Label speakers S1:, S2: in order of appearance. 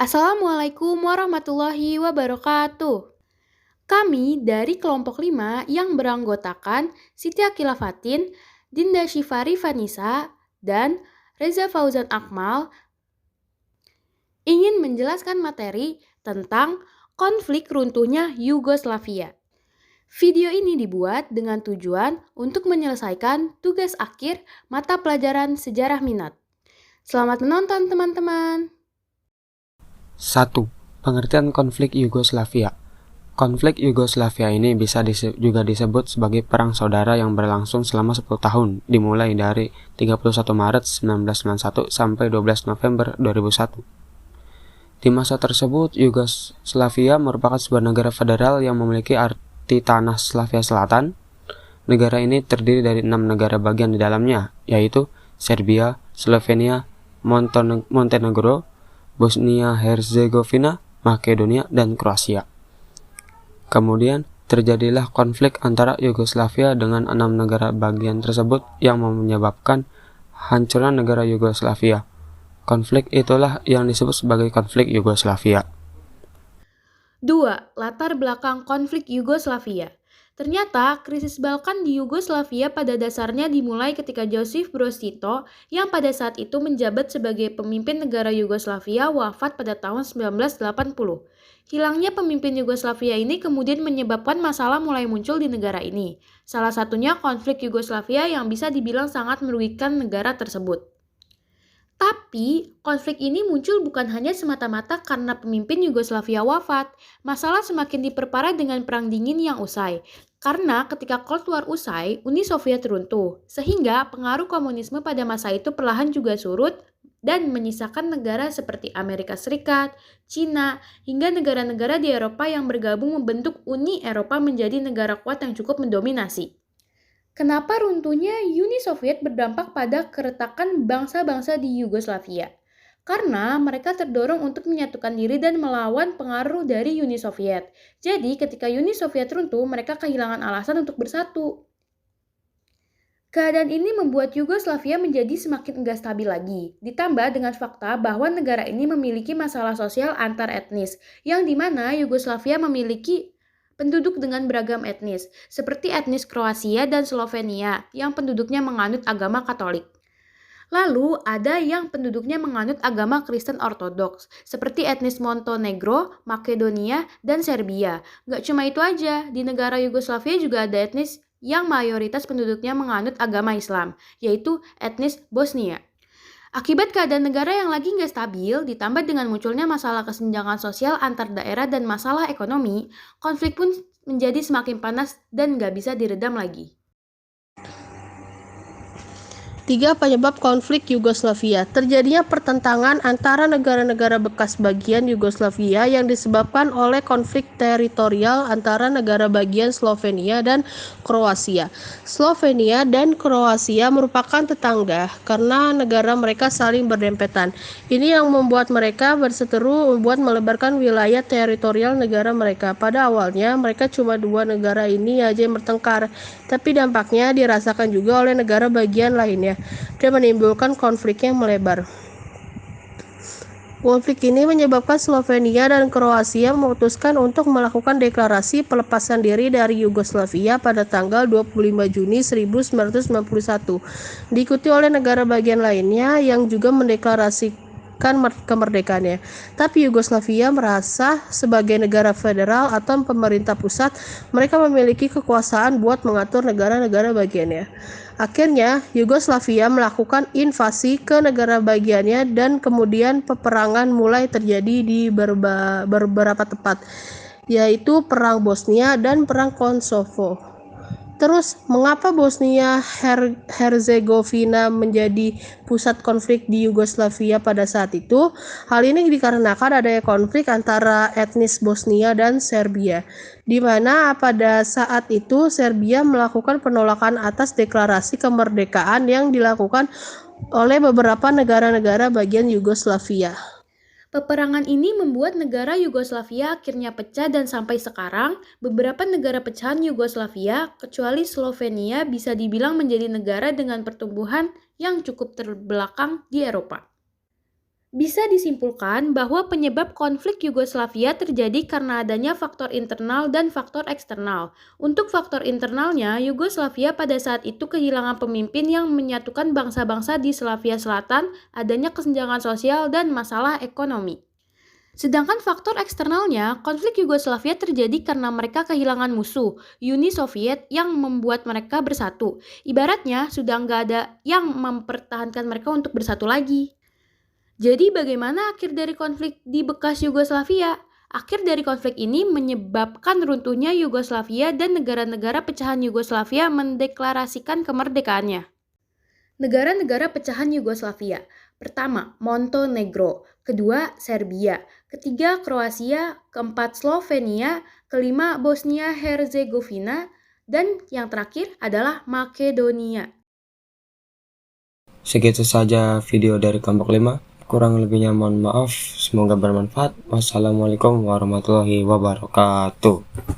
S1: Assalamualaikum warahmatullahi wabarakatuh. Kami dari kelompok 5 yang beranggotakan Siti Akila Fatin, Dinda Syifari Vanisa, dan Reza Fauzan Akmal ingin menjelaskan materi tentang konflik runtuhnya Yugoslavia. Video ini dibuat dengan tujuan untuk menyelesaikan tugas akhir mata pelajaran sejarah minat. Selamat menonton teman-teman.
S2: 1. Pengertian konflik Yugoslavia. Konflik Yugoslavia ini bisa juga disebut sebagai perang saudara yang berlangsung selama 10 tahun, dimulai dari 31 Maret 1991 sampai 12 November 2001. Di masa tersebut, Yugoslavia merupakan sebuah negara federal yang memiliki arti tanah Slavia Selatan. Negara ini terdiri dari 6 negara bagian di dalamnya, yaitu Serbia, Slovenia, Montenegro, Bosnia-Herzegovina, Makedonia, dan Kroasia. Kemudian, terjadilah konflik antara Yugoslavia dengan 6 negara bagian tersebut yang menyebabkan hancurnya negara Yugoslavia. Konflik itulah yang disebut sebagai konflik Yugoslavia.
S1: 2. Latar belakang konflik Yugoslavia. Ternyata, krisis Balkan di Yugoslavia pada dasarnya dimulai ketika Josip Broz Tito, yang pada saat itu menjabat sebagai pemimpin negara Yugoslavia, wafat pada tahun 1980. Hilangnya pemimpin Yugoslavia ini kemudian menyebabkan masalah mulai muncul di negara ini. Salah satunya konflik Yugoslavia yang bisa dibilang sangat merugikan negara tersebut. Tapi, konflik ini muncul bukan hanya semata-mata karena pemimpin Yugoslavia wafat. Masalah semakin diperparah dengan Perang Dingin yang usai. Karena ketika Cold War usai, Uni Soviet runtuh. Sehingga pengaruh komunisme pada masa itu perlahan juga surut dan menyisakan negara seperti Amerika Serikat, Cina, hingga negara-negara di Eropa yang bergabung membentuk Uni Eropa menjadi negara kuat yang cukup mendominasi. Kenapa runtuhnya Uni Soviet berdampak pada keretakan bangsa-bangsa di Yugoslavia? Karena mereka terdorong untuk menyatukan diri dan melawan pengaruh dari Uni Soviet. Jadi ketika Uni Soviet runtuh, mereka kehilangan alasan untuk bersatu. Keadaan ini membuat Yugoslavia menjadi semakin enggak stabil lagi. Ditambah dengan fakta bahwa negara ini memiliki masalah sosial antar etnis, yang dimana Yugoslavia memiliki penduduk dengan beragam etnis, seperti etnis Kroasia dan Slovenia yang penduduknya menganut agama Katolik. Lalu ada yang penduduknya menganut agama Kristen Ortodoks, seperti etnis Montenegro, Makedonia, dan Serbia. Gak cuma itu aja, di negara Yugoslavia juga ada etnis yang mayoritas penduduknya menganut agama Islam, yaitu etnis Bosnia. Akibat keadaan negara yang lagi nggak stabil, ditambah dengan munculnya masalah kesenjangan sosial antar daerah dan masalah ekonomi, konflik pun menjadi semakin panas dan nggak bisa diredam lagi.
S3: 3. Penyebab konflik Yugoslavia. Terjadinya pertentangan antara negara-negara bekas bagian Yugoslavia yang disebabkan oleh konflik teritorial antara negara bagian Slovenia dan Kroasia. Slovenia dan Kroasia merupakan tetangga karena negara mereka saling berdempetan. Ini yang membuat mereka berseteru membuat melebarkan wilayah teritorial negara mereka. Pada awalnya mereka cuma dua negara ini aja yang bertengkar, tapi dampaknya dirasakan juga oleh negara bagian lainnya dan menimbulkan konflik yang melebar. Konflik ini menyebabkan Slovenia dan Kroasia memutuskan untuk melakukan deklarasi pelepasan diri dari Yugoslavia pada tanggal 25 Juni 1991, diikuti oleh negara bagian lainnya yang juga mendeklarasikan kemerdekaannya. Tapi Yugoslavia merasa sebagai negara federal atau pemerintah pusat, mereka memiliki kekuasaan buat mengatur negara-negara bagiannya. Akhirnya, Yugoslavia melakukan invasi ke negara bagiannya dan kemudian peperangan mulai terjadi di beberapa tempat, yaitu Perang Bosnia dan Perang Kosovo. Terus, mengapa Bosnia-Herzegovina menjadi pusat konflik di Yugoslavia pada saat itu? Hal ini dikarenakan adanya konflik antara etnis Bosnia dan Serbia, di mana pada saat itu Serbia melakukan penolakan atas deklarasi kemerdekaan yang dilakukan oleh beberapa negara-negara bagian Yugoslavia.
S1: Peperangan ini membuat negara Yugoslavia akhirnya pecah dan sampai sekarang, beberapa negara pecahan Yugoslavia, kecuali Slovenia, bisa dibilang menjadi negara dengan pertumbuhan yang cukup terbelakang di Eropa. Bisa disimpulkan bahwa penyebab konflik Yugoslavia terjadi karena adanya faktor internal dan faktor eksternal. Untuk faktor internalnya, Yugoslavia pada saat itu kehilangan pemimpin yang menyatukan bangsa-bangsa di Slavia Selatan, adanya kesenjangan sosial dan masalah ekonomi. Sedangkan faktor eksternalnya, konflik Yugoslavia terjadi karena mereka kehilangan musuh, Uni Soviet yang membuat mereka bersatu. Ibaratnya, sudah nggak ada yang mempertahankan mereka untuk bersatu lagi. Jadi bagaimana akhir dari konflik di bekas Yugoslavia? Akhir dari konflik ini menyebabkan runtuhnya Yugoslavia dan negara-negara pecahan Yugoslavia mendeklarasikan kemerdekaannya. Negara-negara pecahan Yugoslavia. Pertama, Montenegro. Kedua, Serbia. Ketiga, Kroasia. Keempat, Slovenia. Kelima, Bosnia-Herzegovina. Dan yang terakhir adalah Makedonia.
S2: Segitu saja video dari kelompok 5. Kurang lebihnya mohon maaf. Semoga bermanfaat. Wassalamualaikum warahmatullahi wabarakatuh.